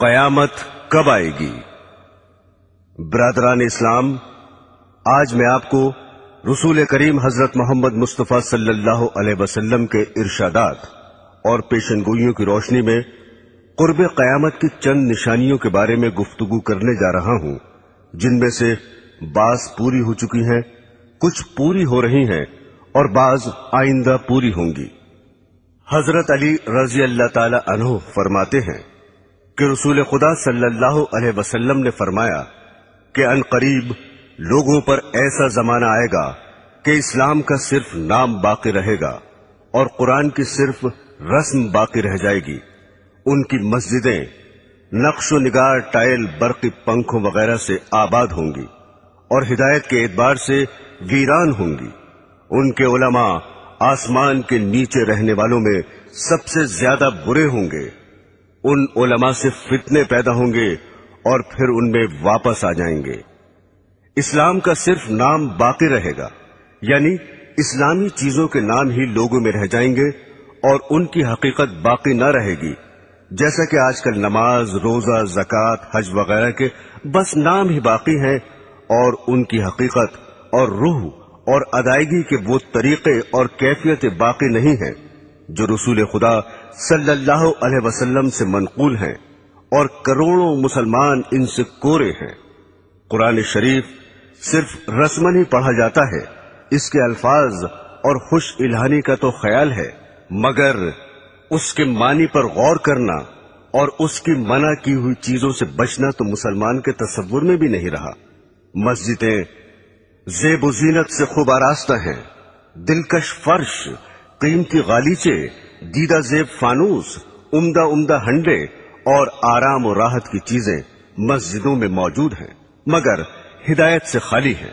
قیامت کب آئے گی؟ برادران اسلام، آج میں آپ کو رسول کریم حضرت محمد مصطفیٰ صلی اللہ علیہ وسلم کے ارشادات اور پیشن گوئیوں کی روشنی میں قرب قیامت کی چند نشانیوں کے بارے میں گفتگو کرنے جا رہا ہوں، جن میں سے بعض پوری ہو چکی ہیں، کچھ پوری ہو رہی ہیں اور بعض آئندہ پوری ہوں گی۔ حضرت علی رضی اللہ تعالی عنہ فرماتے ہیں کہ رسول خدا صلی اللہ علیہ وسلم نے فرمایا کہ ان قریب لوگوں پر ایسا زمانہ آئے گا کہ اسلام کا صرف نام باقی رہے گا اور قرآن کی صرف رسم باقی رہ جائے گی۔ ان کی مسجدیں نقش و نگار، ٹائل، برقی پنکھوں وغیرہ سے آباد ہوں گی اور ہدایت کے اعتبار سے ویران ہوں گی۔ ان کے علماء آسمان کے نیچے رہنے والوں میں سب سے زیادہ برے ہوں گے۔ ان علماء سے فتنے پیدا ہوں گے اور پھر ان میں واپس آ جائیں گے۔ اسلام کا صرف نام باقی رہے گا، یعنی اسلامی چیزوں کے نام ہی لوگوں میں رہ جائیں گے اور ان کی حقیقت باقی نہ رہے گی، جیسا کہ آج کل نماز، روزہ، زکوٰۃ، حج وغیرہ کے بس نام ہی باقی ہیں اور ان کی حقیقت اور روح اور ادائیگی کے وہ طریقے اور کیفیت باقی نہیں ہیں جو رسول خدا صلی اللہ علیہ وسلم سے منقول ہیں، اور کروڑوں مسلمان ان سے کورے ہیں۔ قرآن شریف صرف رسمن ہی پڑھا جاتا ہے، اس کے الفاظ اور خوش الہانی کا تو خیال ہے، مگر اس کے معنی پر غور کرنا اور اس کی منع کی ہوئی چیزوں سے بچنا تو مسلمان کے تصور میں بھی نہیں رہا۔ مسجدیں زیب و زینت سے خوب آراستہ ہیں، دلکش فرش، قیمتی غالیچے، دیدہ زیب فانوس، عمدہ عمدہ ہنڈے اور آرام و راحت کی چیزیں مسجدوں میں موجود ہیں، مگر ہدایت سے خالی ہیں۔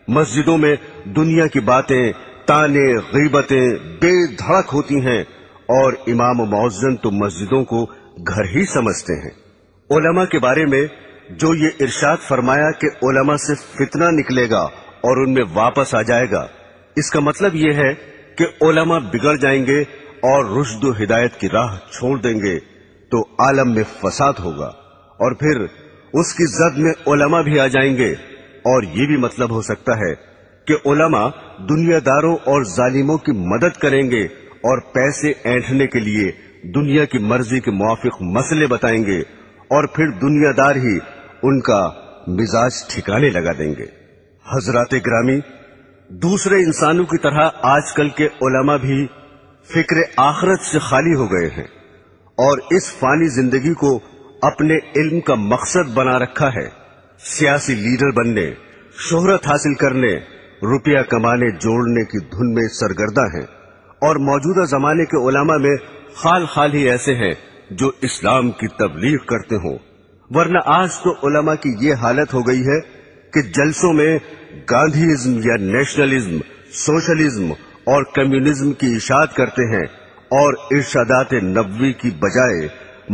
مسجدوں میں دنیا کی باتیں، تانے، غیبتیں بے دھڑک ہوتی ہیں اور امام و مؤذن تو مسجدوں کو گھر ہی سمجھتے ہیں۔ علماء کے بارے میں جو یہ ارشاد فرمایا کہ علماء سے فتنہ نکلے گا اور ان میں واپس آ جائے گا، اس کا مطلب یہ ہے کہ علماء بگڑ جائیں گے اور رشد و ہدایت کی راہ چھوڑ دیں گے تو عالم میں فساد ہوگا، اور پھر اس کی زد میں علماء بھی آ جائیں گے، اور یہ بھی مطلب ہو سکتا ہے کہ علماء دنیا داروں اور ظالموں کی مدد کریں گے اور پیسے اینٹھنے کے لیے دنیا کی مرضی کے موافق مسئلے بتائیں گے، اور پھر دنیا دار ہی ان کا مزاج ٹھکانے لگا دیں گے۔ حضرات گرامی، دوسرے انسانوں کی طرح آج کل کے علماء بھی فکر آخرت سے خالی ہو گئے ہیں اور اس فانی زندگی کو اپنے علم کا مقصد بنا رکھا ہے۔ سیاسی لیڈر بننے، شہرت حاصل کرنے، روپیہ کمانے جوڑنے کی دھن میں سرگرداں ہیں، اور موجودہ زمانے کے علماء میں خال خال ہی ایسے ہیں جو اسلام کی تبلیغ کرتے ہوں، ورنہ آج تو علماء کی یہ حالت ہو گئی ہے کہ جلسوں میں گاندھیزم یا نیشنلزم، سوشلزم اور کمیونزم کی اشاعت کرتے ہیں اور ارشادات نبوی کی بجائے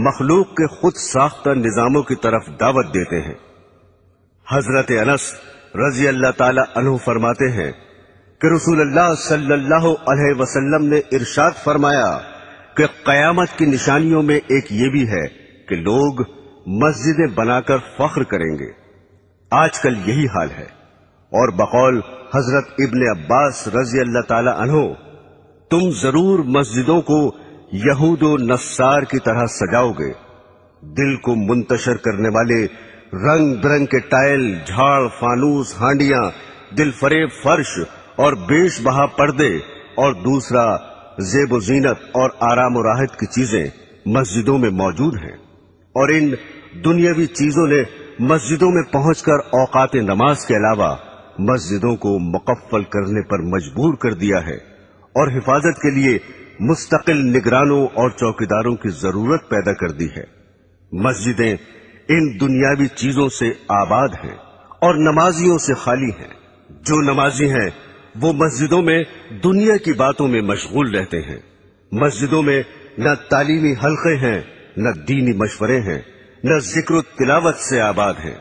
مخلوق کے خود ساختہ نظاموں کی طرف دعوت دیتے ہیں۔ حضرت انس رضی اللہ تعالی عنہ فرماتے ہیں کہ رسول اللہ صلی اللہ علیہ وسلم نے ارشاد فرمایا کہ قیامت کی نشانیوں میں ایک یہ بھی ہے کہ لوگ مسجدیں بنا کر فخر کریں گے۔ آج کل یہی حال ہے، اور بقول حضرت ابن عباس رضی اللہ تعالی عنہ، تم ضرور مسجدوں کو یہود و نصار کی طرح سجاؤ گے۔ دل کو منتشر کرنے والے رنگ برنگ کے ٹائل، جھاڑ، فانوس، ہانڈیاں، دل فریب فرش اور بیش بہا پردے اور دوسرا زیب و زینت اور آرام و راحت کی چیزیں مسجدوں میں موجود ہیں، اور ان دنیاوی چیزوں نے مسجدوں میں پہنچ کر اوقات نماز کے علاوہ مسجدوں کو مقفل کرنے پر مجبور کر دیا ہے، اور حفاظت کے لیے مستقل نگرانوں اور چوکیداروں کی ضرورت پیدا کر دی ہے۔ مسجدیں ان دنیاوی چیزوں سے آباد ہیں اور نمازیوں سے خالی ہیں۔ جو نمازی ہیں وہ مسجدوں میں دنیا کی باتوں میں مشغول رہتے ہیں۔ مسجدوں میں نہ تعلیمی حلقے ہیں، نہ دینی مشورے ہیں، نہ ذکر و تلاوت سے آباد ہیں۔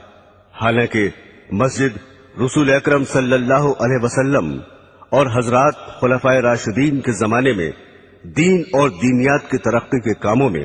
حالانکہ مسجد رسول اکرم صلی اللہ علیہ وسلم اور حضرات خلفائے راشدین کے زمانے میں دین اور دینیات کی ترقی کے کاموں میں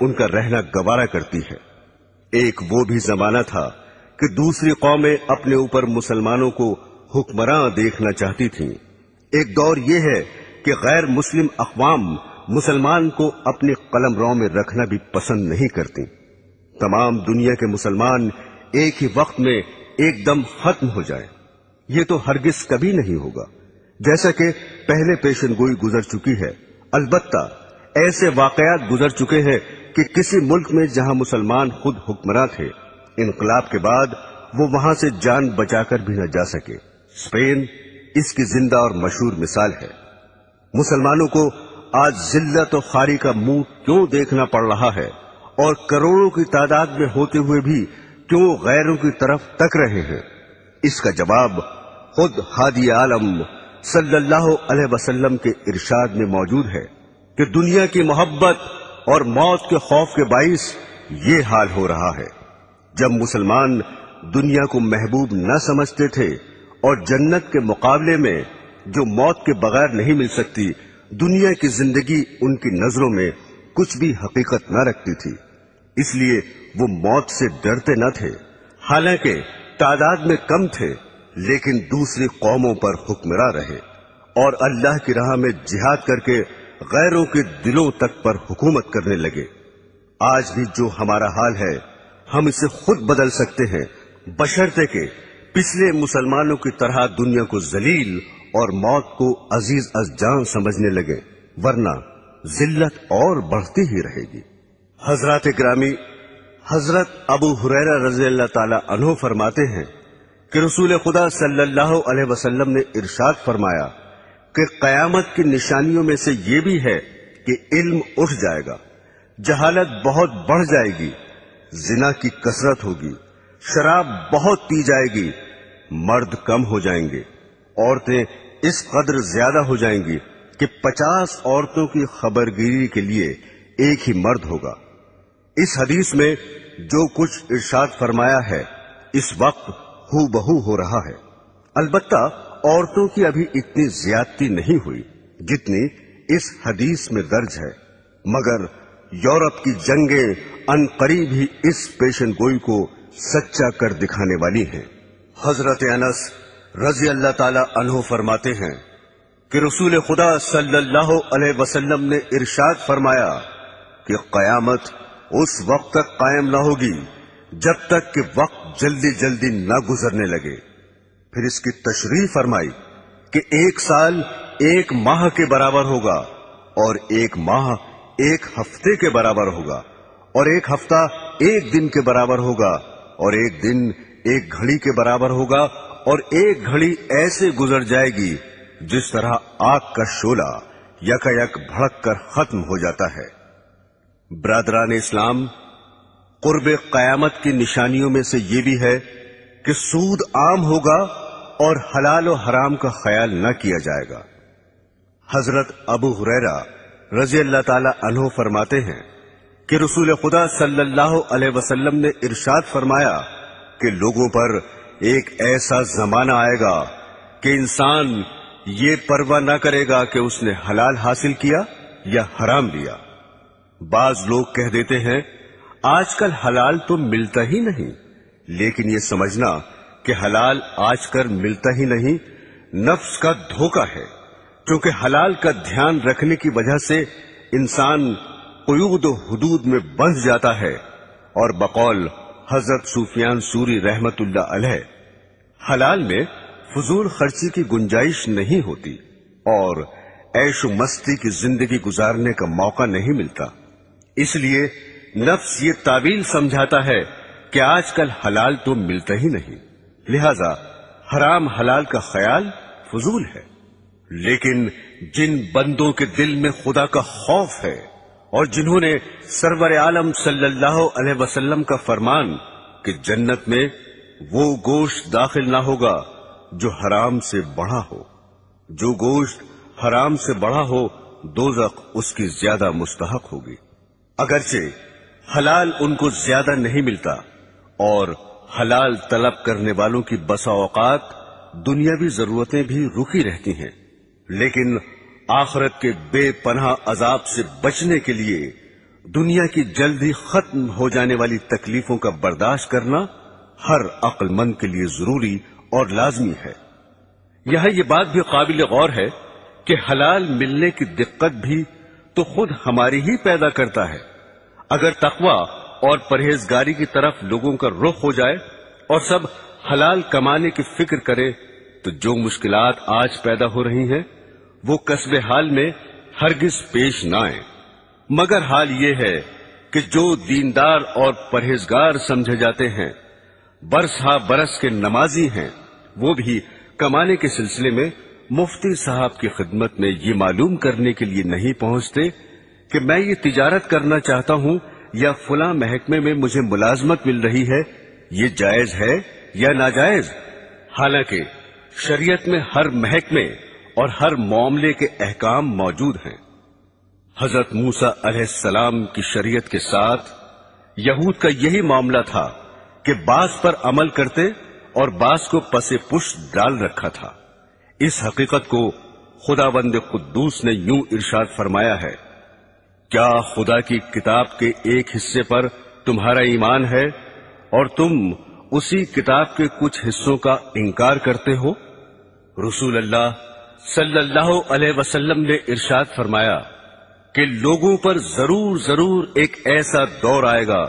ان کا رہنا گوارا کرتی ہے۔ ایک وہ بھی زمانہ تھا کہ دوسری قومیں اپنے اوپر مسلمانوں کو حکمراں دیکھنا چاہتی تھیں۔ ایک دور یہ ہے کہ غیر مسلم اقوام مسلمان کو اپنی قلم رو میں رکھنا بھی پسند نہیں کرتی۔ تمام دنیا کے مسلمان ایک ہی وقت میں ایک دم ختم ہو جائیں، یہ تو ہرگز کبھی نہیں ہوگا، جیسا کہ پہلے پیشن گوئی گزر چکی ہے۔ البتہ ایسے واقعات گزر چکے ہیں کہ کسی ملک میں جہاں مسلمان خود حکمراں تھے، انقلاب کے بعد وہ وہاں سے جان بچا کر بھی نہ جا سکے۔ اسپین اس کی زندہ اور مشہور مثال ہے۔ مسلمانوں کو آج ذلت و خواری کا منہ کیوں دیکھنا پڑ رہا ہے، اور کروڑوں کی تعداد میں ہوتے ہوئے بھی کیوں غیروں کی طرف تک رہے ہیں؟ اس کا جواب خود ہادی عالم صلی اللہ علیہ وسلم کے ارشاد میں موجود ہے کہ دنیا کی محبت اور موت کے خوف کے باعث یہ حال ہو رہا ہے۔ جب مسلمان دنیا کو محبوب نہ سمجھتے تھے اور جنت کے مقابلے میں جو موت کے بغیر نہیں مل سکتی، دنیا کی زندگی ان کی نظروں میں کچھ بھی حقیقت نہ رکھتی تھی، اس لیے وہ موت سے ڈرتے نہ تھے۔ حالانکہ تعداد میں کم تھے، لیکن دوسری قوموں پر حکمراں رہے اور اللہ کی راہ میں جہاد کر کے غیروں کے دلوں تک پر حکومت کرنے لگے۔ آج بھی جو ہمارا حال ہے ہم اسے خود بدل سکتے ہیں، بشرطے کہ پچھلے مسلمانوں کی طرح دنیا کو ذلیل اور موت کو عزیز از جان سمجھنے لگے، ورنہ ذلت اور بڑھتی ہی رہے گی۔ حضرات گرامی، حضرت ابو ہریرہ رضی اللہ تعالی عنہ فرماتے ہیں کہ رسول خدا صلی اللہ علیہ وسلم نے ارشاد فرمایا کہ قیامت کی نشانیوں میں سے یہ بھی ہے کہ علم اٹھ جائے گا، جہالت بہت بڑھ جائے گی، زنا کی کثرت ہوگی، شراب بہت پی جائے گی، مرد کم ہو جائیں گے، عورتیں اس قدر زیادہ ہو جائیں گی کہ 50 عورتوں کی خبرگیری کے لیے ایک ہی مرد ہوگا۔ اس حدیث میں جو کچھ ارشاد فرمایا ہے اس وقت ہو بہو ہو رہا ہے۔ البتہ عورتوں کی ابھی اتنی زیادتی نہیں ہوئی جتنی اس حدیث میں درج ہے، مگر یورپ کی جنگیں ان قریب ہی اس پیشن گوئی کو سچا کر دکھانے والی ہیں۔ حضرت انس رضی اللہ تعالی عنہ فرماتے ہیں کہ رسول خدا صلی اللہ علیہ وسلم نے ارشاد فرمایا کہ قیامت اس وقت تک قائم نہ ہوگی جب تک کہ وقت جلدی جلدی نہ گزرنے لگے۔ پھر اس کی تشریح فرمائی کہ 1 سال 1 ماہ کے برابر ہوگا، اور 1 ماہ 1 ہفتے کے برابر ہوگا، اور 1 ہفتہ 1 دن کے برابر ہوگا، اور 1 دن 1 گھڑی کے برابر ہوگا، اور 1 گھڑی ایسے گزر جائے گی جس طرح آگ کا شعلہ یکایک بھڑک کر ختم ہو جاتا ہے۔ برادران اسلام، قرب قیامت کی نشانیوں میں سے یہ بھی ہے کہ سود عام ہوگا اور حلال و حرام کا خیال نہ کیا جائے گا۔ حضرت ابو ہریرہ رضی اللہ تعالی عنہ فرماتے ہیں کہ رسول خدا صلی اللہ علیہ وسلم نے ارشاد فرمایا کہ لوگوں پر ایک ایسا زمانہ آئے گا کہ انسان یہ پرواہ نہ کرے گا کہ اس نے حلال حاصل کیا یا حرام لیا۔ بعض لوگ کہہ دیتے ہیں آج کل حلال تو ملتا ہی نہیں، لیکن یہ سمجھنا کہ حلال آج کل ملتا ہی نہیں نفس کا دھوکہ ہے، کیونکہ حلال کا دھیان رکھنے کی وجہ سے انسان قیود و حدود میں بندھ جاتا ہے، اور بقول حضرت سفیان ثوری رحمت اللہ علیہ حلال میں فضول خرچی کی گنجائش نہیں ہوتی اور عیش و مستی کی زندگی گزارنے کا موقع نہیں ملتا، اس لیے نفس یہ تعویل سمجھاتا ہے کہ آج کل حلال تو ملتا ہی نہیں، لہذا حرام حلال کا خیال فضول ہے۔ لیکن جن بندوں کے دل میں خدا کا خوف ہے اور جنہوں نے سرور عالم صلی اللہ علیہ وسلم کا فرمان کہ جنت میں وہ گوشت داخل نہ ہوگا جو حرام سے بڑھا ہو، جو گوشت حرام سے بڑھا ہو دوزخ اس کی زیادہ مستحق ہوگی۔ اگرچہ حلال ان کو زیادہ نہیں ملتا اور حلال طلب کرنے والوں کی بسا اوقات دنیاوی ضرورتیں بھی رکی رہتی ہیں، لیکن آخرت کے بے پناہ عذاب سے بچنے کے لیے دنیا کی جلد ہی ختم ہو جانے والی تکلیفوں کا برداشت کرنا ہر عقل مند کے لیے ضروری اور لازمی ہے۔ یہاں یہ بات بھی قابل غور ہے کہ حلال ملنے کی دقت بھی تو خود ہماری ہی پیدا کرتا ہے۔ اگر تقوی اور پرہیزگاری کی طرف لوگوں کا رخ ہو جائے اور سب حلال کمانے کی فکر کرے تو جو مشکلات آج پیدا ہو رہی ہیں وہ کسب حال میں ہرگز پیش نہ آئیں، مگر حال یہ ہے کہ جو دیندار اور پرہیزگار سمجھے جاتے ہیں، برس ہا برس کے نمازی ہیں، وہ بھی کمانے کے سلسلے میں مفتی صاحب کی خدمت میں یہ معلوم کرنے کے لیے نہیں پہنچتے کہ میں یہ تجارت کرنا چاہتا ہوں یا فلاں محکمے میں مجھے ملازمت مل رہی ہے، یہ جائز ہے یا ناجائز۔ حالانکہ شریعت میں ہر محکمے اور ہر معاملے کے احکام موجود ہیں۔ حضرت موسیٰ علیہ السلام کی شریعت کے ساتھ یہود کا یہی معاملہ تھا کہ بعض پر عمل کرتے اور بعض کو پس پشت ڈال رکھا تھا۔ اس حقیقت کو خداوند قدوس نے یوں ارشاد فرمایا ہے، کیا خدا کی کتاب کے ایک حصے پر تمہارا ایمان ہے اور تم اسی کتاب کے کچھ حصوں کا انکار کرتے ہو؟ رسول اللہ صلی اللہ علیہ وسلم نے ارشاد فرمایا کہ لوگوں پر ضرور ایک ایسا دور آئے گا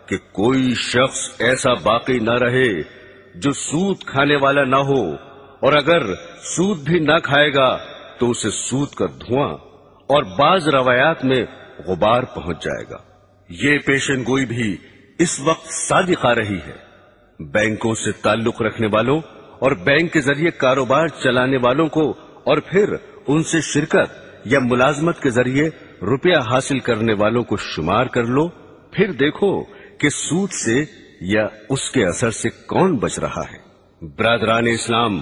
کہ کوئی شخص ایسا باقی نہ رہے جو سود کھانے والا نہ ہو، اور اگر سود بھی نہ کھائے گا تو اسے سود کا دھواں اور بعض روایات میں غبار پہنچ جائے گا۔ یہ پیشن گوئی بھی اس وقت صادق آ رہی ہے۔ بینکوں سے تعلق رکھنے والوں اور بینک کے ذریعے کاروبار چلانے والوں کو اور پھر ان سے شرکت یا ملازمت کے ذریعے روپیہ حاصل کرنے والوں کو شمار کر لو، پھر دیکھو کہ سود سے یا اس کے اثر سے کون بچ رہا ہے۔ برادران اسلام،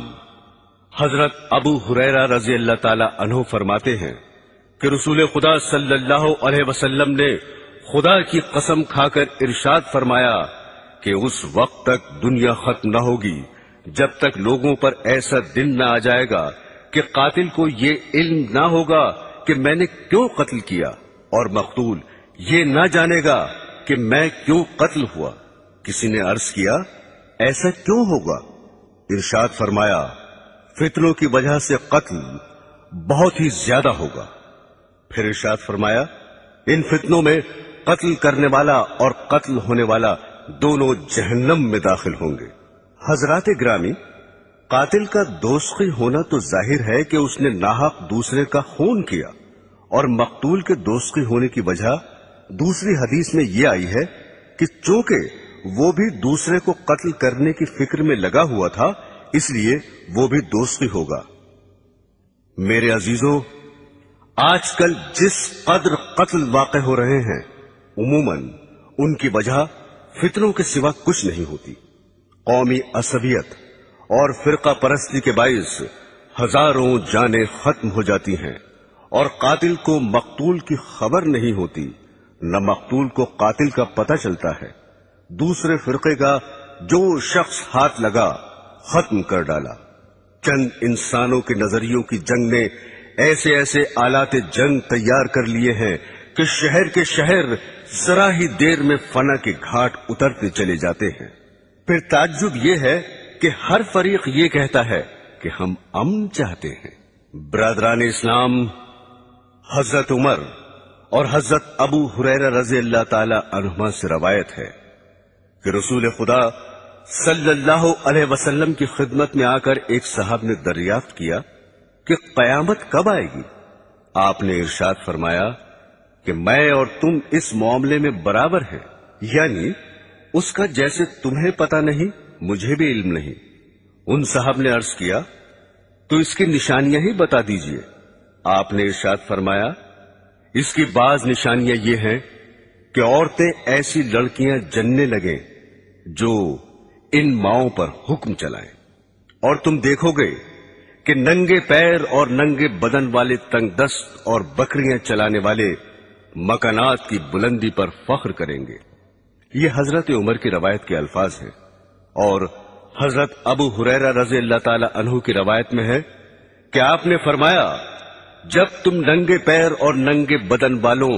حضرت ابو ہریرہ رضی اللہ تعالی عنہ فرماتے ہیں کہ رسول خدا صلی اللہ علیہ وسلم نے خدا کی قسم کھا کر ارشاد فرمایا کہ اس وقت تک دنیا ختم نہ ہوگی جب تک لوگوں پر ایسا دن نہ آ جائے گا کہ قاتل کو یہ علم نہ ہوگا کہ میں نے کیوں قتل کیا، اور مقتول یہ نہ جانے گا کہ میں کیوں قتل ہوا۔ کسی نے عرض کیا، ایسا کیوں ہوگا؟ ارشاد فرمایا، فتنوں کی وجہ سے قتل بہت ہی زیادہ ہوگا۔ پھر ارشاد فرمایا، ان فتنوں میں قتل کرنے والا اور قتل ہونے والا دونوں جہنم میں داخل ہوں گے۔ حضرات گرامی، قاتل کا دوزخی ہونا تو ظاہر ہے کہ اس نے ناحق دوسرے کا خون کیا، اور مقتول کے دوزخی ہونے کی وجہ دوسری حدیث میں یہ آئی ہے کہ چونکہ وہ بھی دوسرے کو قتل کرنے کی فکر میں لگا ہوا تھا اس لیے وہ بھی دوزخی ہوگا۔ میرے عزیزوں، آج کل جس قدر قتل واقع ہو رہے ہیں عموماً ان کی وجہ فتنوں کے سوا کچھ نہیں ہوتی۔ قومی عصبیت اور فرقہ پرستی کے باعث ہزاروں جانیں ختم ہو جاتی ہیں، اور قاتل کو مقتول کی خبر نہیں ہوتی، نہ مقتول کو قاتل کا پتہ چلتا ہے۔ دوسرے فرقے کا جو شخص ہاتھ لگا ختم کر ڈالا۔ چند انسانوں کے نظریوں کی جنگ نے ایسے ایسے آلات جنگ تیار کر لیے ہیں کہ شہر کے شہر ذرا ہی دیر میں فنا کے گھاٹ اترتے چلے جاتے ہیں۔ پھر تعجب یہ ہے کہ ہر فریق یہ کہتا ہے کہ ہم امن چاہتے ہیں۔ برادران اسلام، حضرت عمر اور حضرت ابو ہریرہ رضی اللہ تعالی عنہما سے روایت ہے کہ رسول خدا صلی اللہ علیہ وسلم کی خدمت میں آ کر ایک صاحب نے دریافت کیا کہ قیامت کب آئے گی؟ آپ نے ارشاد فرمایا کہ میں اور تم اس معاملے میں برابر ہیں، یعنی اس کا جیسے تمہیں پتہ نہیں مجھے بھی علم نہیں۔ ان صاحب نے عرض کیا، تو اس کی نشانیاں ہی بتا دیجئے۔ آپ نے ارشاد فرمایا، اس کی بعض نشانیاں یہ ہیں کہ عورتیں ایسی لڑکیاں جننے لگیں جو ان ماؤں پر حکم چلائیں، اور تم دیکھو گے کہ ننگے پیر اور ننگے بدن والے تنگ دست اور بکریاں چلانے والے مکانات کی بلندی پر فخر کریں گے۔ یہ حضرت عمر کی روایت کے الفاظ ہیں، اور حضرت ابو ہریرہ رضی اللہ تعالی عنہ کی روایت میں ہے کہ آپ نے فرمایا، جب تم ننگے پیر اور ننگے بدن والوں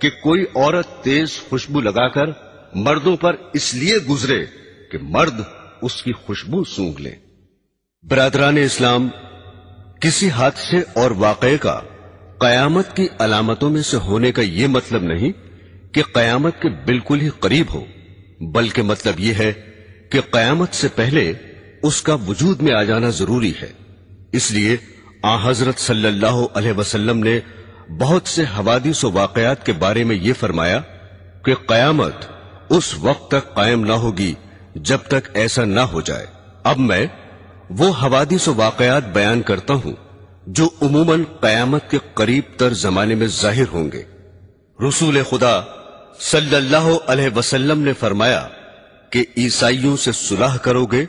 کہ کوئی عورت تیز خوشبو لگا کر مردوں پر اس لیے گزرے کہ مرد اس کی خوشبو سونگھ لیں۔ برادران اسلام، کسی حادثے اور واقعے کا قیامت کی علامتوں میں سے ہونے کا یہ مطلب نہیں کہ قیامت کے بالکل ہی قریب ہو، بلکہ مطلب یہ ہے کہ قیامت سے پہلے اس کا وجود میں آ جانا ضروری ہے۔ اس لیے آن حضرت صلی اللہ علیہ وسلم نے بہت سے حوادث و واقعات کے بارے میں یہ فرمایا کہ قیامت اس وقت تک قائم نہ ہوگی جب تک ایسا نہ ہو جائے۔ اب میں وہ حوادث و واقعات بیان کرتا ہوں جو عموماً قیامت کے قریب تر زمانے میں ظاہر ہوں گے۔ رسول خدا صلی اللہ علیہ وسلم نے فرمایا کہ عیسائیوں سے صلح کرو گے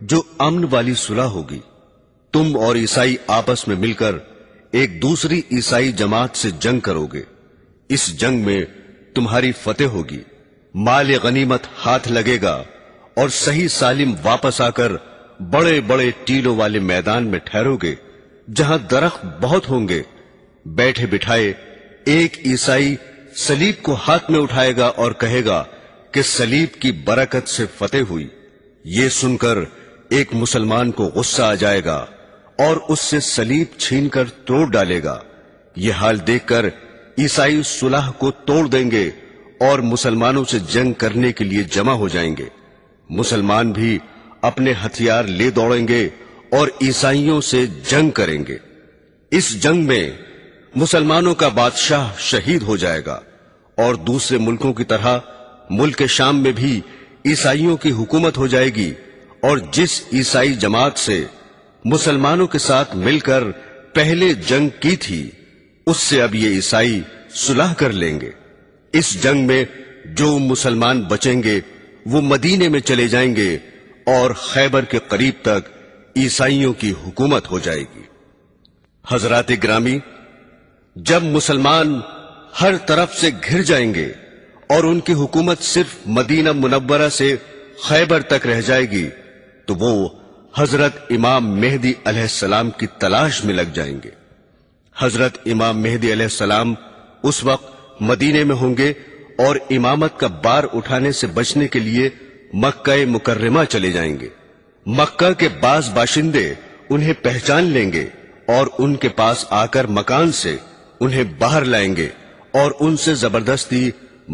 جو امن والی صلح ہوگی۔ تم اور عیسائی آپس میں مل کر ایک دوسری عیسائی جماعت سے جنگ کرو گے، اس جنگ میں تمہاری فتح ہوگی، مال غنیمت ہاتھ لگے گا اور صحیح سالم واپس آ کر بڑے بڑے ٹیلوں والے میدان میں ٹھہرو گے جہاں درخت بہت ہوں گے۔ بیٹھے بٹھائے ایک عیسائی صلیب کو ہاتھ میں اٹھائے گا اور کہے گا کہ صلیب کی برکت سے فتح ہوئی۔ یہ سن کر ایک مسلمان کو غصہ آ جائے گا اور اس سے صلیب چھین کر توڑ ڈالے گا۔ یہ حال دیکھ کر عیسائی صلح کو توڑ دیں گے اور مسلمانوں سے جنگ کرنے کے لیے جمع ہو جائیں گے۔ مسلمان بھی اپنے ہتھیار لے دوڑیں گے اور عیسائیوں سے جنگ کریں گے۔ اس جنگ میں مسلمانوں کا بادشاہ شہید ہو جائے گا اور دوسرے ملکوں کی طرح ملک شام میں بھی عیسائیوں کی حکومت ہو جائے گی، اور جس عیسائی جماعت سے مسلمانوں کے ساتھ مل کر پہلے جنگ کی تھی اس سے اب یہ عیسائی صلح کر لیں گے۔ اس جنگ میں جو مسلمان بچیں گے وہ مدینے میں چلے جائیں گے اور خیبر کے قریب تک عیسائیوں کی حکومت ہو جائے گی۔ حضرات گرامی، جب مسلمان ہر طرف سے گھر جائیں گے اور ان کی حکومت صرف مدینہ منورہ سے خیبر تک رہ جائے گی تو وہ حضرت امام مہدی علیہ السلام کی تلاش میں لگ جائیں گے۔ حضرت امام مہدی علیہ السلام اس وقت مدینے میں ہوں گے اور امامت کا بار اٹھانے سے بچنے کے لیے مکہ مکرمہ چلے جائیں گے۔ مکہ کے بعض باشندے انہیں پہچان لیں گے اور ان کے پاس آ کر مکان سے انہیں باہر لائیں گے اور ان سے زبردستی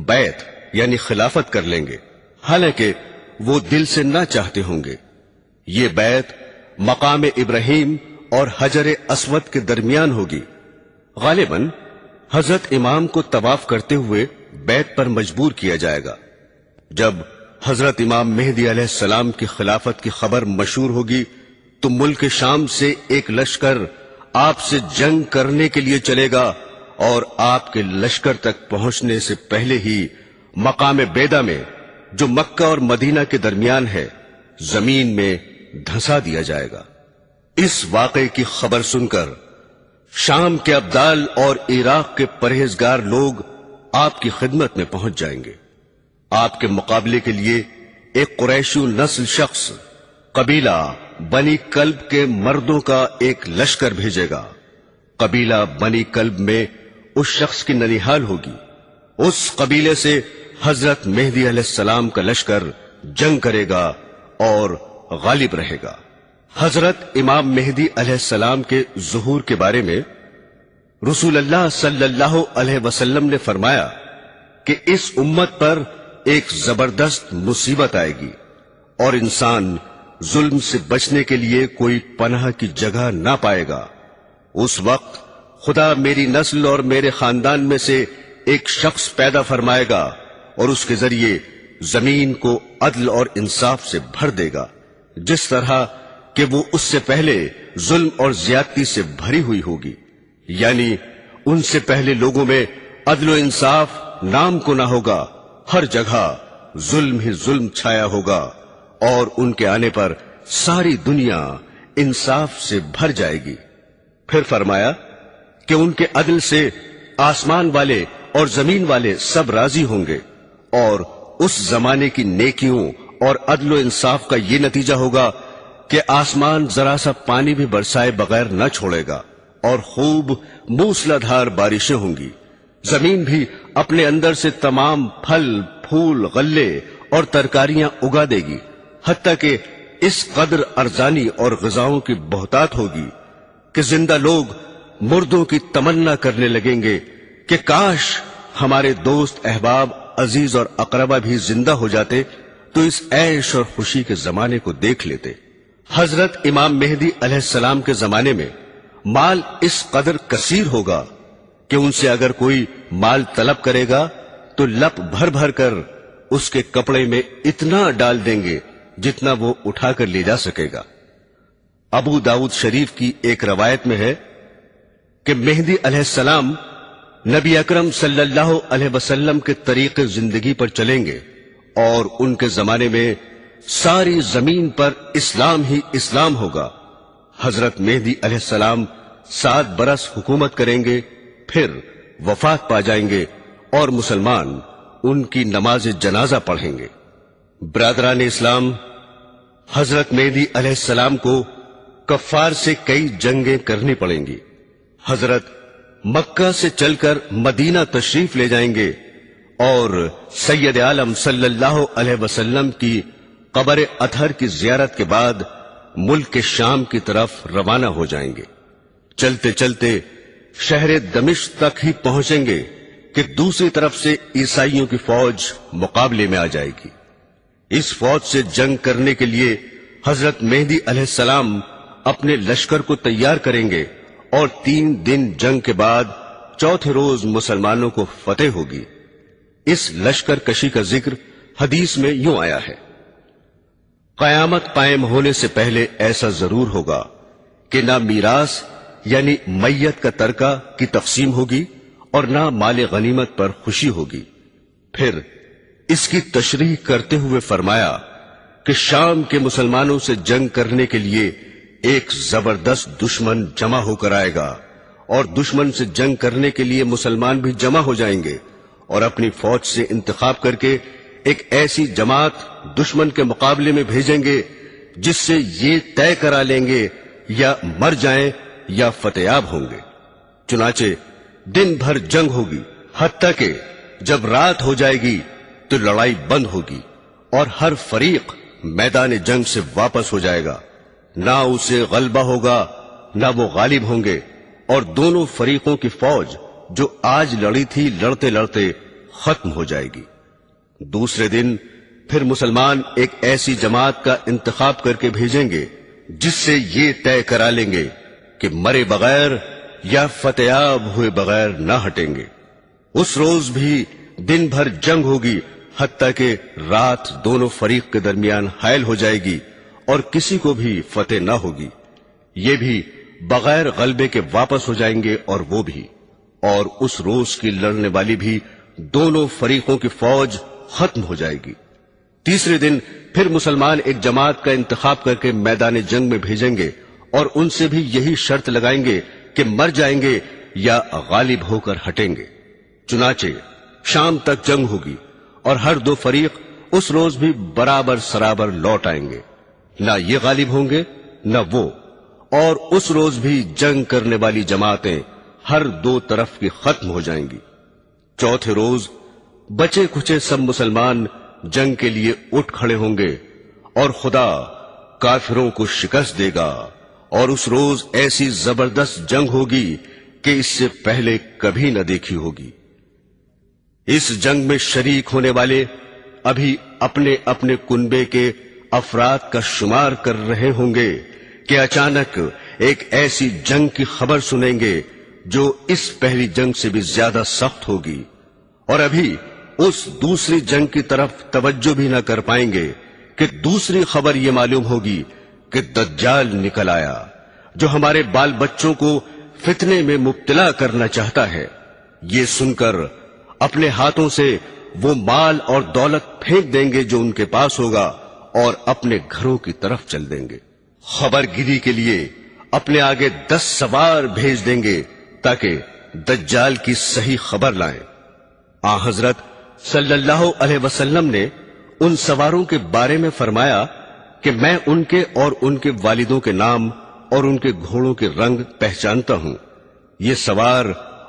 بیعت یعنی خلافت کر لیں گے، حالانکہ وہ دل سے نہ چاہتے ہوں گے۔ یہ بیعت مقام ابراہیم اور حجر اسود کے درمیان ہوگی۔ غالباً حضرت امام کو طواف کرتے ہوئے بیعت پر مجبور کیا جائے گا۔ جب حضرت امام مہدی علیہ السلام کی خلافت کی خبر مشہور ہوگی تو ملک شام سے ایک لشکر آپ سے جنگ کرنے کے لیے چلے گا اور آپ کے لشکر تک پہنچنے سے پہلے ہی مقام بیدا میں جو مکہ اور مدینہ کے درمیان ہے زمین میں دھنسا دیا جائے گا۔ اس واقعے کی خبر سن کر شام کے ابدال اور عراق کے پرہیزگار لوگ آپ کی خدمت میں پہنچ جائیں گے۔ آپ کے مقابلے کے لیے ایک قریشی نسل شخص قبیلہ بنی کلب کے مردوں کا ایک لشکر بھیجے گا۔ قبیلہ بنی کلب میں اس شخص کی ننیحال ہوگی۔ اس قبیلے سے حضرت مہدی علیہ السلام کا لشکر جنگ کرے گا اور غالب رہے گا۔ حضرت امام مہدی علیہ السلام کے ظہور کے بارے میں رسول اللہ صلی اللہ علیہ وسلم نے فرمایا کہ اس امت پر ایک زبردست مصیبت آئے گی اور انسان ظلم سے بچنے کے لیے کوئی پناہ کی جگہ نہ پائے گا۔ اس وقت خدا میری نسل اور میرے خاندان میں سے ایک شخص پیدا فرمائے گا اور اس کے ذریعے زمین کو عدل اور انصاف سے بھر دے گا، جس طرح کہ وہ اس سے پہلے ظلم اور زیادتی سے بھری ہوئی ہوگی، یعنی ان سے پہلے لوگوں میں عدل و انصاف نام کو نہ ہوگا، ہر جگہ ظلم ہی ظلم چھایا ہوگا، اور ان کے آنے پر ساری دنیا انصاف سے بھر جائے گی۔ پھر فرمایا کہ ان کے عدل سے آسمان والے اور زمین والے سب راضی ہوں گے، اور اس زمانے کی نیکیوں اور عدل و انصاف کا یہ نتیجہ ہوگا کہ آسمان ذرا سا پانی بھی برسائے بغیر نہ چھوڑے گا اور خوب موسلادھار بارشیں ہوں گی، زمین بھی اپنے اندر سے تمام پھل پھول غلے اور ترکاریاں اگا دے گی، حتیٰ کہ اس قدر ارزانی اور غذاؤں کی بہتات ہوگی کہ زندہ لوگ مردوں کی تمنا کرنے لگیں گے کہ کاش ہمارے دوست احباب عزیز اور اقربا بھی زندہ ہو جاتے تو اس عیش اور خوشی کے زمانے کو دیکھ لیتے۔ حضرت امام مہدی علیہ السلام کے زمانے میں مال اس قدر کثیر ہوگا کہ ان سے اگر کوئی مال طلب کرے گا تو لپ بھر بھر کر اس کے کپڑے میں اتنا ڈال دیں گے جتنا وہ اٹھا کر لے جا سکے گا۔ ابو داؤد شریف کی ایک روایت میں ہے کہ مہدی علیہ السلام نبی اکرم صلی اللہ علیہ وسلم کے طریق زندگی پر چلیں گے اور ان کے زمانے میں ساری زمین پر اسلام ہی اسلام ہوگا۔ حضرت مہدی علیہ السلام 7 برس حکومت کریں گے، پھر وفات پا جائیں گے اور مسلمان ان کی نماز جنازہ پڑھیں گے۔ برادران اسلام، حضرت مہدی علیہ السلام کو کفار سے کئی جنگیں کرنی پڑیں گی۔ حضرت مکہ سے چل کر مدینہ تشریف لے جائیں گے اور سید عالم صلی اللہ علیہ وسلم کی قبر اطہر کی زیارت کے بعد ملک کے شام کی طرف روانہ ہو جائیں گے۔ چلتے چلتے شہر دمشق تک ہی پہنچیں گے کہ دوسری طرف سے عیسائیوں کی فوج مقابلے میں آ جائے گی۔ اس فوج سے جنگ کرنے کے لیے حضرت مہدی علیہ السلام اپنے لشکر کو تیار کریں گے اور 3 دن جنگ کے بعد چوتھے روز مسلمانوں کو فتح ہوگی۔ اس لشکر کشی کا ذکر حدیث میں یوں آیا ہے: قیامت قائم ہونے سے پہلے ایسا ضرور ہوگا کہ نہ میراث یعنی میت کا ترکہ کی تقسیم ہوگی اور نہ مال غنیمت پر خوشی ہوگی۔ پھر اس کی تشریح کرتے ہوئے فرمایا کہ شام کے مسلمانوں سے جنگ کرنے کے لیے ایک زبردست دشمن جمع ہو کر آئے گا اور دشمن سے جنگ کرنے کے لیے مسلمان بھی جمع ہو جائیں گے اور اپنی فوج سے انتخاب کر کے ایک ایسی جماعت دشمن کے مقابلے میں بھیجیں گے جس سے یہ طے کرا لیں گے یا مر جائیں یا فتح ہوں گے۔ چنانچہ دن بھر جنگ ہوگی، حتیٰ کہ جب رات ہو جائے گی تو لڑائی بند ہوگی اور ہر فریق میدان جنگ سے واپس ہو جائے گا، نہ اسے غلبہ ہوگا نہ وہ غالب ہوں گے، اور دونوں فریقوں کی فوج جو آج لڑی تھی لڑتے لڑتے ختم ہو جائے گی۔ دوسرے دن پھر مسلمان ایک ایسی جماعت کا انتخاب کر کے بھیجیں گے جس سے یہ طے کرا لیں گے کہ مرے بغیر یا فتح ہوئے بغیر نہ ہٹیں گے۔ اس روز بھی دن بھر جنگ ہوگی، حتیٰ کہ رات دونوں فریق کے درمیان حائل ہو جائے گی اور کسی کو بھی فتح نہ ہوگی۔ یہ بھی بغیر غلبے کے واپس ہو جائیں گے اور وہ بھی، اور اس روز کی لڑنے والی بھی دونوں فریقوں کی فوج ختم ہو جائے گی۔ تیسرے دن پھر مسلمان ایک جماعت کا انتخاب کر کے میدان جنگ میں بھیجیں گے اور ان سے بھی یہی شرط لگائیں گے کہ مر جائیں گے یا غالب ہو کر ہٹیں گے۔ چنانچہ شام تک جنگ ہوگی اور ہر 2 فریق اس روز بھی برابر سرابر لوٹ آئیں گے، نہ یہ غالب ہوں گے نہ وہ، اور اس روز بھی جنگ کرنے والی جماعتیں ہر 2 طرف کی ختم ہو جائیں گی۔ چوتھے روز بچے کچے سب مسلمان جنگ کے لیے اٹھ کھڑے ہوں گے اور خدا کافروں کو شکست دے گا، اور اس روز ایسی زبردست جنگ ہوگی کہ اس سے پہلے کبھی نہ دیکھی ہوگی۔ اس جنگ میں شریک ہونے والے ابھی اپنے اپنے کنبے کے افراد کا شمار کر رہے ہوں گے کہ اچانک ایک ایسی جنگ کی خبر سنیں گے جو اس پہلی جنگ سے بھی زیادہ سخت ہوگی، اور ابھی اس دوسری جنگ کی طرف توجہ بھی نہ کر پائیں گے کہ دوسری خبر یہ معلوم ہوگی کہ دجال نکل آیا جو ہمارے بال بچوں کو فتنے میں مبتلا کرنا چاہتا ہے۔ یہ سن کر اپنے ہاتھوں سے وہ مال اور دولت پھینک دیں گے جو ان کے پاس ہوگا اور اپنے گھروں کی طرف چل دیں گے۔ خبر گیری کے لیے اپنے آگے 10 سوار بھیج دیں گے تاکہ دجال کی صحیح خبر لائیں۔ حضرت صلی اللہ علیہ وسلم نے ان سواروں کے بارے میں فرمایا کہ میں ان کے اور ان کے والدوں کے نام اور ان کے گھوڑوں کے رنگ پہچانتا ہوں۔ یہ سوار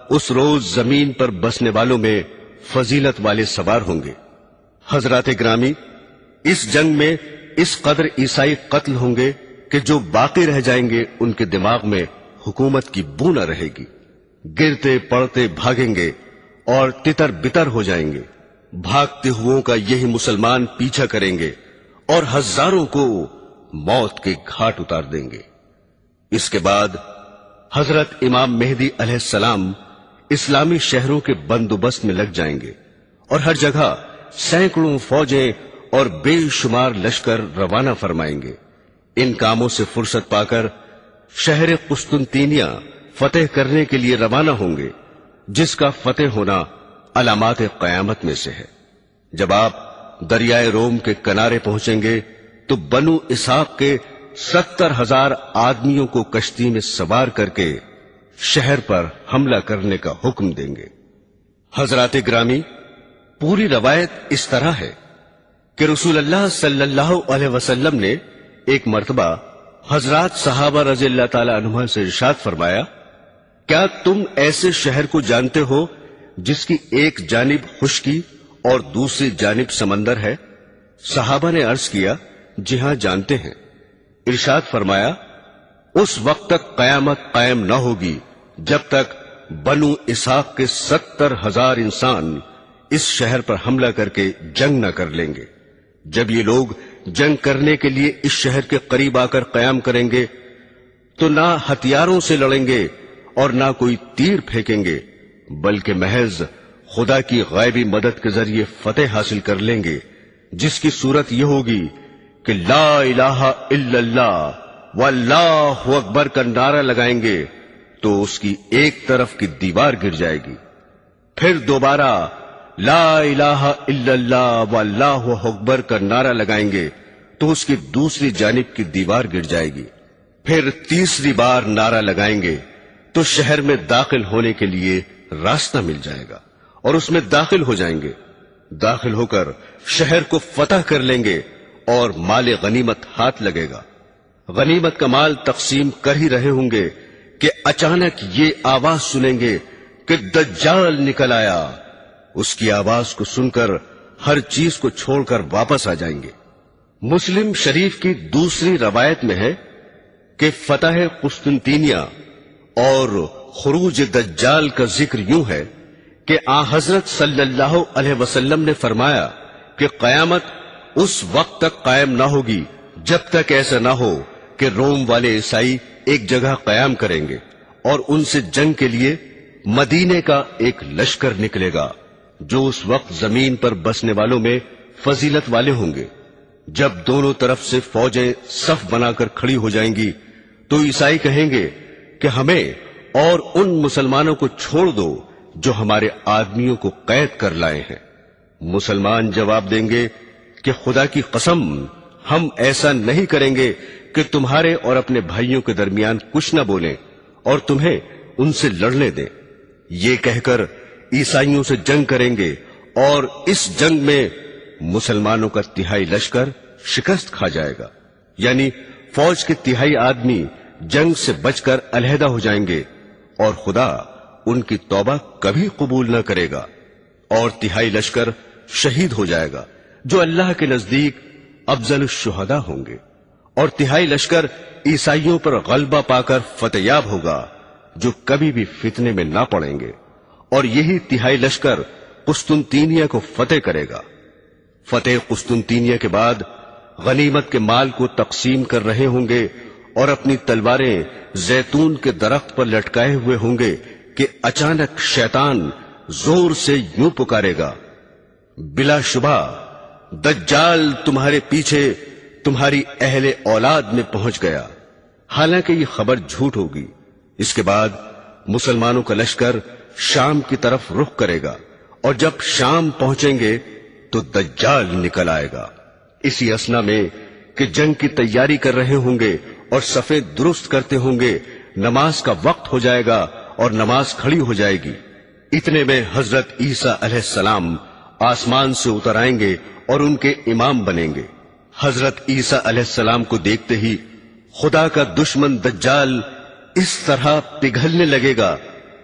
اس روز زمین پر بسنے والوں میں فضیلت والے سوار ہوں گے۔ حضرات گرامی، اس جنگ میں اس قدر عیسائی قتل ہوں گے کہ جو باقی رہ جائیں گے ان کے دماغ میں حکومت کی بو نہ رہے گی، گرتے پڑتے بھاگیں گے اور تتر بتر ہو جائیں گے۔ بھاگتے ہوئوں کا یہی مسلمان پیچھا کریں گے اور ہزاروں کو موت کے گھاٹ اتار دیں گے۔ اس کے بعد حضرت امام مہدی علیہ السلام اسلامی شہروں کے بندوبست میں لگ جائیں گے اور ہر جگہ سینکڑوں فوجیں اور بے شمار لشکر روانہ فرمائیں گے۔ ان کاموں سے فرصت پا کر شہر قسطنطینیہ فتح کرنے کے لیے روانہ ہوں گے، جس کا فتح ہونا علامات قیامت میں سے ہے۔ جب آپ دریائے روم کے کنارے پہنچیں گے تو بنو اسحاق کے 70,000 آدمیوں کو کشتی میں سوار کر کے شہر پر حملہ کرنے کا حکم دیں گے۔ حضرات گرامی، پوری روایت اس طرح ہے کہ رسول اللہ صلی اللہ علیہ وسلم نے ایک مرتبہ حضرات صحابہ رضی اللہ تعالی عنہ سے ارشاد فرمایا، کیا تم ایسے شہر کو جانتے ہو جس کی ایک جانب خشکی اور دوسری جانب سمندر ہے؟ صحابہ نے عرض کیا، جی ہاں جانتے ہیں۔ ارشاد فرمایا، اس وقت تک قیامت قائم نہ ہوگی جب تک بنو اسحاق کے 70,000 انسان اس شہر پر حملہ کر کے جنگ نہ کر لیں گے۔ جب یہ لوگ جنگ کرنے کے لیے اس شہر کے قریب آ کر قیام کریں گے تو نہ ہتھیاروں سے لڑیں گے اور نہ کوئی تیر پھینکیں گے، بلکہ محض خدا کی غیبی مدد کے ذریعے فتح حاصل کر لیں گے، جس کی صورت یہ ہوگی کہ لا الہ الا اللہ واللہ اکبر کا نعرہ لگائیں گے تو اس کی ایک طرف کی دیوار گر جائے گی، پھر دوبارہ لا الہ الا اللہ واللہ اکبر کا نعرہ لگائیں گے تو اس کی دوسری جانب کی دیوار گر جائے گی، پھر تیسری بار نعرہ لگائیں گے تو شہر میں داخل ہونے کے لیے راستہ مل جائے گا اور اس میں داخل ہو جائیں گے۔ داخل ہو کر شہر کو فتح کر لیں گے اور مال غنیمت ہاتھ لگے گا۔ غنیمت کا مال تقسیم کر ہی رہے ہوں گے کہ اچانک یہ آواز سنیں گے کہ دجال نکل آیا۔ اس کی آواز کو سن کر ہر چیز کو چھوڑ کر واپس آ جائیں گے۔ مسلم شریف کی دوسری روایت میں ہے کہ فتح قسطنطینیہ اور خروج دجال کا ذکر یوں ہے کہ آن حضرت صلی اللہ علیہ وسلم نے فرمایا کہ قیامت اس وقت تک قائم نہ ہوگی جب تک ایسا نہ ہو کہ روم والے عیسائی ایک جگہ قیام کریں گے اور ان سے جنگ کے لیے مدینے کا ایک لشکر نکلے گا جو اس وقت زمین پر بسنے والوں میں فضیلت والے ہوں گے۔ جب دونوں طرف سے فوجیں صف بنا کر کھڑی ہو جائیں گی تو عیسائی کہیں گے کہ ہمیں اور ان مسلمانوں کو چھوڑ دو جو ہمارے آدمیوں کو قید کر لائے ہیں۔ مسلمان جواب دیں گے کہ خدا کی قسم، ہم ایسا نہیں کریں گے کہ تمہارے اور اپنے بھائیوں کے درمیان کچھ نہ بولیں اور تمہیں ان سے لڑنے دیں۔ یہ کہہ کر عیسائیوں سے جنگ کریں گے اور اس جنگ میں مسلمانوں کا تہائی لشکر شکست کھا جائے گا، یعنی فوج کے تہائی آدمی جنگ سے بچ کر علیحدہ ہو جائیں گے اور خدا ان کی توبہ کبھی قبول نہ کرے گا، اور تہائی لشکر شہید ہو جائے گا جو اللہ کے نزدیک افضل الشہداء ہوں گے، اور تہائی لشکر عیسائیوں پر غلبہ پا کر فتح یاب ہوگا جو کبھی بھی فتنے میں نہ پڑیں گے، اور یہی تہائی لشکر قسطنطینیہ کو فتح کرے گا۔ فتح قسطنطینیہ کے بعد غنیمت کے مال کو تقسیم کر رہے ہوں گے اور اپنی تلواریں زیتون کے درخت پر لٹکائے ہوئے ہوں گے کہ اچانک شیطان زور سے یوں پکارے گا، بلا شبہ دجال تمہارے پیچھے تمہاری اہل اولاد میں پہنچ گیا۔ حالانکہ یہ خبر جھوٹ ہوگی۔ اس کے بعد مسلمانوں کا لشکر شام کی طرف رخ کرے گا، اور جب شام پہنچیں گے تو دجال نکل آئے گا۔ اسی اثنا میں کہ جنگ کی تیاری کر رہے ہوں گے اور صفیں درست کرتے ہوں گے، نماز کا وقت ہو جائے گا اور نماز کھڑی ہو جائے گی۔ اتنے میں حضرت عیسیٰ علیہ السلام آسمان سے اتر آئیں گے اور ان کے امام بنیں گے۔ حضرت عیسیٰ علیہ السلام کو دیکھتے ہی خدا کا دشمن دجال اس طرح پگھلنے لگے گا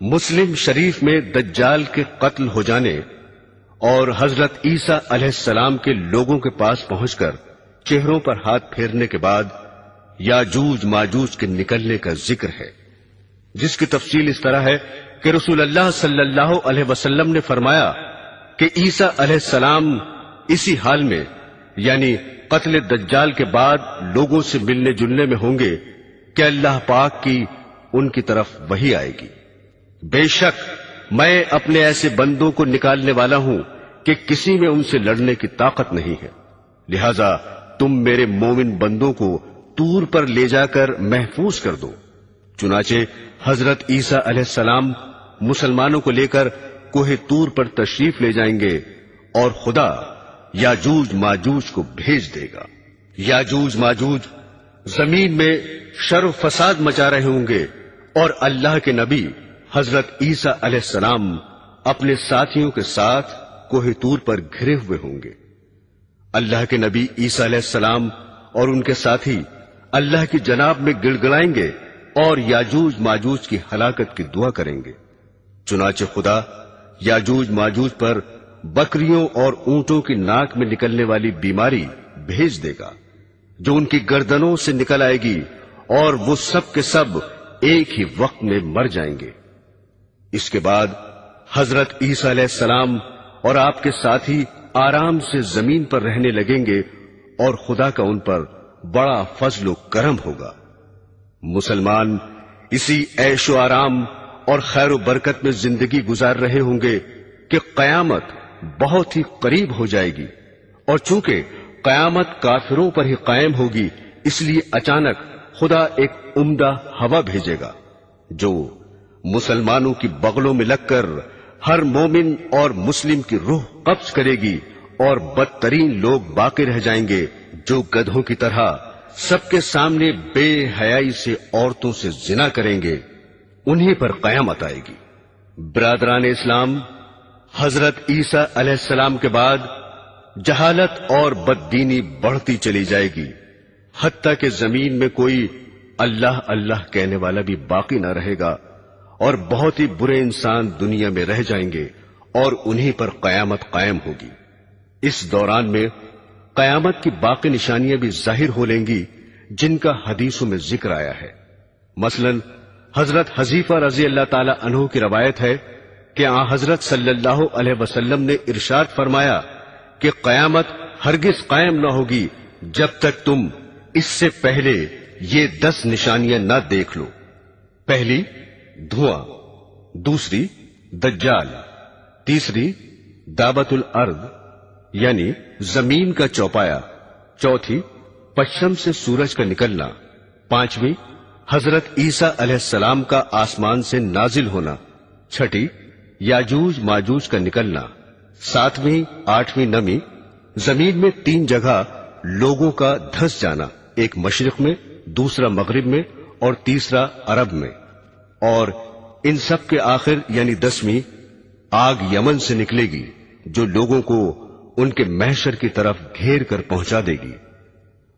مسلم شریف میں دجال کے قتل ہو جانے اور حضرت عیسیٰ علیہ السلام کے لوگوں کے پاس پہنچ کر چہروں پر ہاتھ پھیرنے کے بعد یاجوج ماجوج کے نکلنے کا ذکر ہے، جس کی تفصیل اس طرح ہے کہ رسول اللہ صلی اللہ علیہ وسلم نے فرمایا کہ عیسیٰ علیہ السلام اسی حال میں یعنی قتل دجال کے بعد لوگوں سے ملنے جلنے میں ہوں گے کہ اللہ پاک کی ان کی طرف وحی آئے گی، بے شک میں اپنے ایسے بندوں کو نکالنے والا ہوں کہ کسی میں ان سے لڑنے کی طاقت نہیں ہے، لہذا تم میرے مومن بندوں کو طور پر لے جا کر محفوظ کر دو۔ چنانچہ حضرت عیسیٰ علیہ السلام مسلمانوں کو لے کر کوہ طور پر تشریف لے جائیں گے اور خدا یاجوج ماجوج کو بھیج دے گا۔ یاجوج ماجوج زمین میں شر و فساد مچا رہے ہوں گے اور اللہ کے نبی حضرت عیسیٰ علیہ السلام اپنے ساتھیوں کے ساتھ کوہ طور پر گھرے ہوئے ہوں گے۔ اللہ کے نبی عیسیٰ علیہ السلام اور ان کے ساتھی اللہ کی جناب میں گڑ گڑائیں گے اور یاجوج ماجوج کی ہلاکت کی دعا کریں گے۔ چنانچہ خدا یاجوج ماجوج پر بکریوں اور اونٹوں کی ناک میں نکلنے والی بیماری بھیج دے گا جو ان کی گردنوں سے نکل آئے گی اور وہ سب کے سب ایک ہی وقت میں مر جائیں گے۔ اس کے بعد حضرت عیسیٰ علیہ السلام اور آپ کے ساتھی آرام سے زمین پر رہنے لگیں گے اور خدا کا ان پر بڑا فضل و کرم ہوگا۔ مسلمان اسی عیش و آرام اور خیر و برکت میں زندگی گزار رہے ہوں گے کہ قیامت بہت ہی قریب ہو جائے گی، اور چونکہ قیامت کافروں پر ہی قائم ہوگی اس لیے اچانک خدا ایک عمدہ ہوا بھیجے گا جو مسلمانوں کی بغلوں میں لگ کر ہر مومن اور مسلم کی روح قبض کرے گی، اور بدترین لوگ باقی رہ جائیں گے جو گدھوں کی طرح سب کے سامنے بے حیائی سے عورتوں سے زنا کریں گے، انہیں پر قیامت آئے گی۔ برادران اسلام، حضرت عیسیٰ علیہ السلام کے بعد جہالت اور بددینی بڑھتی چلی جائے گی، حتیٰ کہ زمین میں کوئی اللہ اللہ کہنے والا بھی باقی نہ رہے گا، اور بہت ہی برے انسان دنیا میں رہ جائیں گے اور انہیں پر قیامت قائم ہوگی۔ اس دوران میں قیامت کی باقی نشانیاں بھی ظاہر ہو لیں گی جن کا حدیثوں میں ذکر آیا ہے۔ مثلا حضرت حذیفہ رضی اللہ تعالی عنہ کی روایت ہے کہ آن حضرت صلی اللہ علیہ وسلم نے ارشاد فرمایا کہ قیامت ہرگز قائم نہ ہوگی جب تک تم اس سے پہلے یہ 10 نشانیاں نہ دیکھ لو۔ پہلی دھواں، دوسری دجال، تیسری دعوت الارض یعنی زمین کا چوپایا، چوتھی پشچم سے سورج کا نکلنا، پانچویں حضرت عیسیٰ علیہ السلام کا آسمان سے نازل ہونا، چھٹی یاجوج ماجوج کا نکلنا، ساتویں آٹھویں نمی، زمین میں 3 جگہ لوگوں کا دھس جانا، ایک مشرق میں، دوسرا مغرب میں اور تیسرا عرب میں، اور ان سب کے آخر یعنی 10ویں آگ یمن سے نکلے گی جو لوگوں کو ان کے محشر کی طرف گھیر کر پہنچا دے گی۔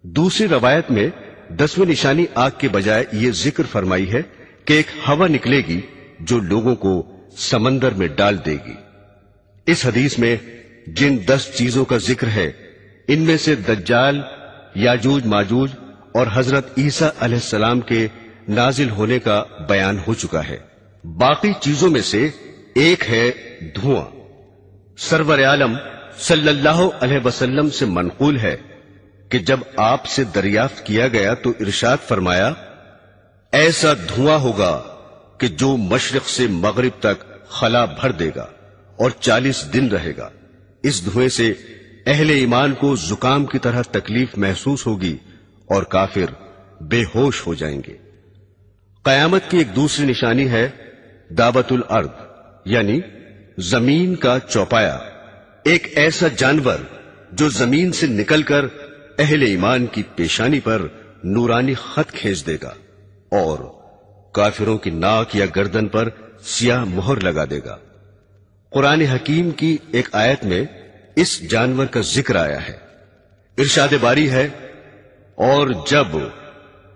دوسری روایت میں 10ویں نشانی آگ کے بجائے یہ ذکر فرمائی ہے کہ ایک ہوا نکلے گی جو لوگوں کو سمندر میں ڈال دے گی۔ اس حدیث میں جن 10 چیزوں کا ذکر ہے ان میں سے دجال، یاجوج ماجوج اور حضرت عیسیٰ علیہ السلام کے نازل ہونے کا بیان ہو چکا ہے۔ باقی چیزوں میں سے ایک ہے دھواں۔ سرور عالم صلی اللہ علیہ وسلم سے منقول ہے کہ جب آپ سے دریافت کیا گیا تو ارشاد فرمایا، ایسا دھواں ہوگا کہ جو مشرق سے مغرب تک خلا بھر دے گا اور 40 دن رہے گا۔ اس دھوئیں سے اہل ایمان کو زکام کی طرح تکلیف محسوس ہوگی اور کافر بے ہوش ہو جائیں گے۔ قیامت کی ایک دوسری نشانی ہے دعوت الارض یعنی زمین کا چوپایا، ایک ایسا جانور جو زمین سے نکل کر اہل ایمان کی پیشانی پر نورانی خط کھینچ دے گا اور کافروں کی ناک یا گردن پر سیاہ مہر لگا دے گا۔ قرآن حکیم کی ایک آیت میں اس جانور کا ذکر آیا ہے۔ ارشاد باری ہے، اور جب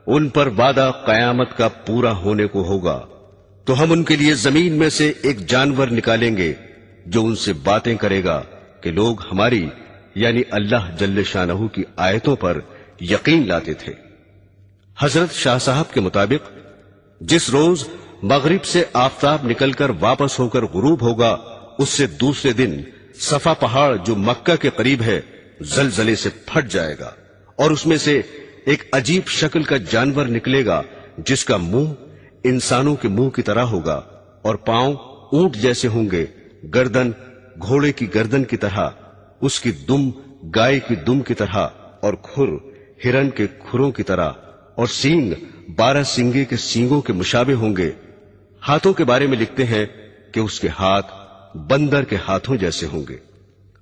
ان پر وعدہ قیامت کا پورا ہونے کو ہوگا تو ہم ان کے لیے زمین میں سے ایک جانور نکالیں گے جو ان سے باتیں کرے گا کہ لوگ ہماری یعنی اللہ جل شانہ کی آیتوں پر یقین لاتے تھے۔ حضرت شاہ صاحب کے مطابق جس روز مغرب سے آفتاب نکل کر واپس ہو کر غروب ہوگا، اس سے دوسرے دن صفا پہاڑ جو مکہ کے قریب ہے زلزلے سے پھٹ جائے گا، اور اس میں سے ایک عجیب شکل کا جانور نکلے گا جس کا منہ انسانوں کے منہ کی طرح ہوگا اور پاؤں اونٹ جیسے ہوں گے، گردن گھوڑے کی گردن کی طرح، اس کی دم گائے کی دم کی طرح، اور کھر ہرن کے کھروں کی طرح، اور سینگ 12 سینگے کے سینگوں کے مشابہ ہوں گے۔ ہاتھوں کے بارے میں لکھتے ہیں کہ اس کے ہاتھ بندر کے ہاتھوں جیسے ہوں گے۔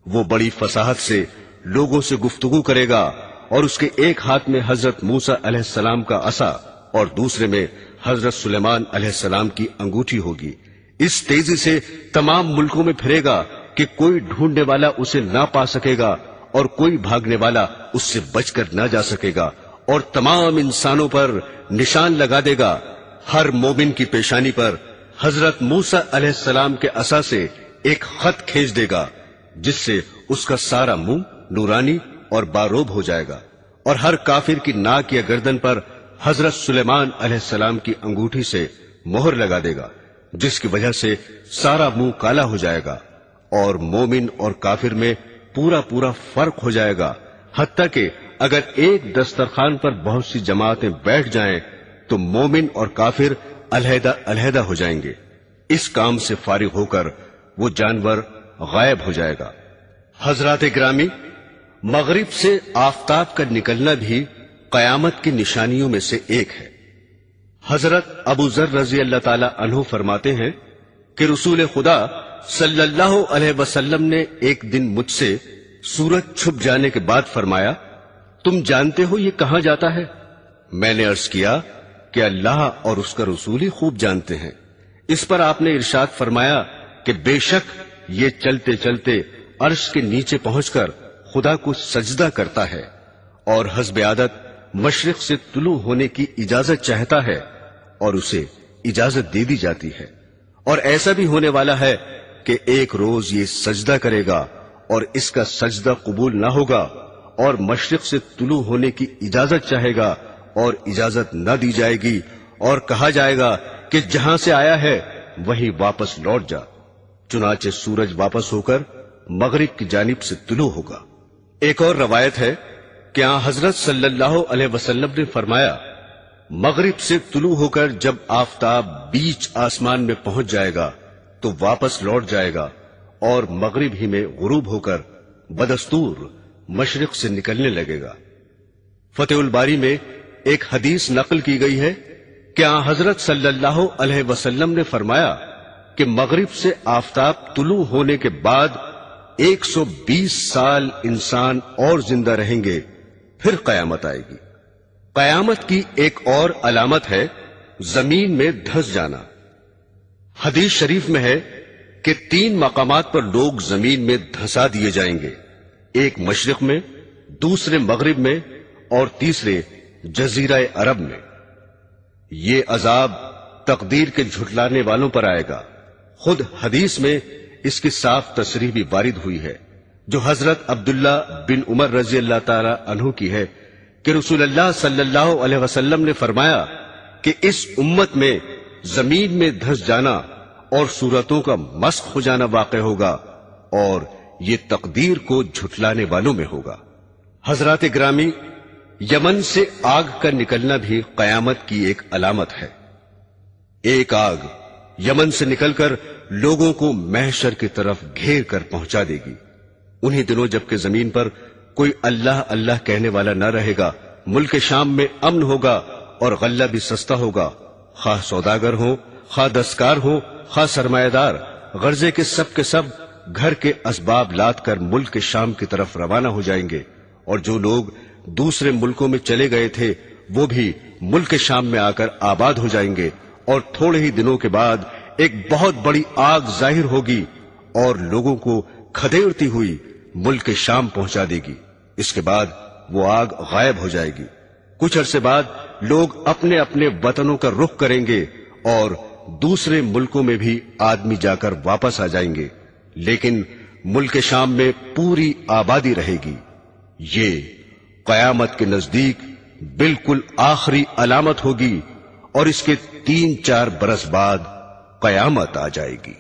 وہ بڑی فصاحت سے لوگوں سے گفتگو کرے گا، اور اس کے ایک ہاتھ میں حضرت موسیٰ علیہ السلام کا عصا اور دوسرے میں حضرت سلیمان علیہ السلام کی انگوٹھی ہوگی۔ اس تیزی سے تمام ملکوں میں پھرے گا کہ کوئی ڈھونڈنے والا اسے نہ پا سکے گا اور کوئی بھاگنے والا اس سے بچ کر نہ جا سکے گا، اور تمام انسانوں پر نشان لگا دے گا۔ ہر مومن کی پیشانی پر حضرت موسیٰ علیہ السلام کے عصا سے ایک خط کھینچ دے گا جس سے اس کا سارا منہ نورانی اور باروب ہو جائے گا، اور ہر کافر کی ناک یا گردن پر حضرت سلیمان علیہ السلام کی انگوٹھی سے مہر لگا دے گا، جس کی وجہ سے سارا منہ کالا ہو جائے گا، اور مومن اور کافر میں پورا پورا فرق ہو جائے گا، حتیٰ کہ اگر ایک دسترخوان پر بہت سی جماعتیں بیٹھ جائیں تو مومن اور کافر علیحدہ علیحدہ ہو جائیں گے۔ اس کام سے فارغ ہو کر وہ جانور غائب ہو جائے گا۔ حضرات گرامی، مغرب سے آفتاب کا نکلنا بھی قیامت کی نشانیوں میں سے ایک ہے۔ حضرت ابو ذر رضی اللہ تعالی عنہ فرماتے ہیں کہ رسول خدا صلی اللہ علیہ وسلم نے ایک دن مجھ سے سورج چھپ جانے کے بعد فرمایا، تم جانتے ہو یہ کہاں جاتا ہے؟ میں نے عرض کیا کہ اللہ اور اس کا رسول ہی خوب جانتے ہیں۔ اس پر آپ نے ارشاد فرمایا کہ بے شک یہ چلتے چلتے عرش کے نیچے پہنچ کر خدا کو سجدہ کرتا ہے، اور حسب عادت مشرق سے طلوع ہونے کی اجازت چاہتا ہے، اور اسے اجازت دے دی جاتی ہے، اور ایسا بھی ہونے والا ہے کہ ایک روز یہ سجدہ کرے گا اور اس کا سجدہ قبول نہ ہوگا، اور مشرق سے طلوع ہونے کی اجازت چاہے گا اور اجازت نہ دی جائے گی، اور کہا جائے گا کہ جہاں سے آیا ہے وہیں واپس لوٹ جا۔ چنانچہ سورج واپس ہو کر مغرب کی جانب سے طلوع ہوگا۔ ایک اور روایت ہے کہ حضرت صلی اللہ علیہ وسلم نے فرمایا، مغرب سے طلوع ہو کر جب آفتاب بیچ آسمان میں پہنچ جائے گا تو واپس لوٹ جائے گا، اور مغرب ہی میں غروب ہو کر بدستور مشرق سے نکلنے لگے گا۔ فتح الباری میں ایک حدیث نقل کی گئی ہے کہ حضرت صلی اللہ علیہ وسلم نے فرمایا کہ مغرب سے آفتاب طلوع ہونے کے بعد 120 سال انسان اور زندہ رہیں گے، پھر قیامت آئے گی۔ قیامت کی ایک اور علامت ہے زمین میں دھس جانا۔ حدیث شریف میں ہے کہ 3 مقامات پر لوگ زمین میں دھسا دیے جائیں گے، ایک مشرق میں، دوسرے مغرب میں، اور تیسرے جزیرہ عرب میں۔ یہ عذاب تقدیر کے جھٹلانے والوں پر آئے گا۔ خود حدیث میں اس کی صاف تصریح بھی وارد ہوئی ہے، جو حضرت عبداللہ بن عمر رضی اللہ تعالی عنہ کی ہے کہ رسول اللہ صلی اللہ علیہ وسلم نے فرمایا کہ اس امت میں زمین میں دھس جانا اور صورتوں کا مسخ ہو جانا واقع ہوگا، اور یہ تقدیر کو جھٹلانے والوں میں ہوگا۔ حضرات گرامی، یمن سے آگ کا نکلنا بھی قیامت کی ایک علامت ہے۔ ایک آگ یمن سے نکل کر لوگوں کو محشر کی طرف گھیر کر پہنچا دے گی۔ انہی دنوں جبکہ زمین پر کوئی اللہ اللہ کہنے والا نہ رہے گا، ملک شام میں امن ہوگا اور غلہ بھی سستا ہوگا، خواہ سوداگر ہوں، خواہ دستکار ہوں، خواہ سرمایہ دار، غرضے کے سب گھر کے اسباب لاد کر ملک شام کی طرف روانہ ہو جائیں گے، اور جو لوگ دوسرے ملکوں میں چلے گئے تھے وہ بھی ملک شام میں آ کر آباد ہو جائیں گے، اور تھوڑے ہی دنوں کے بعد ایک بہت بڑی آگ ظاہر ہوگی اور لوگوں کو کھدیڑتی ہوئی ملک شام پہنچا دے گی۔ اس کے بعد وہ آگ غائب ہو جائے گی۔ کچھ عرصے بعد لوگ اپنے اپنے وطنوں کا رخ کریں گے اور دوسرے ملکوں میں بھی آدمی جا کر واپس آ جائیں گے، لیکن ملک شام میں پوری آبادی رہے گی۔ یہ قیامت کے نزدیک بالکل آخری علامت ہوگی، اور اس کے 3-4 برس بعد قیامت آ جائے گی۔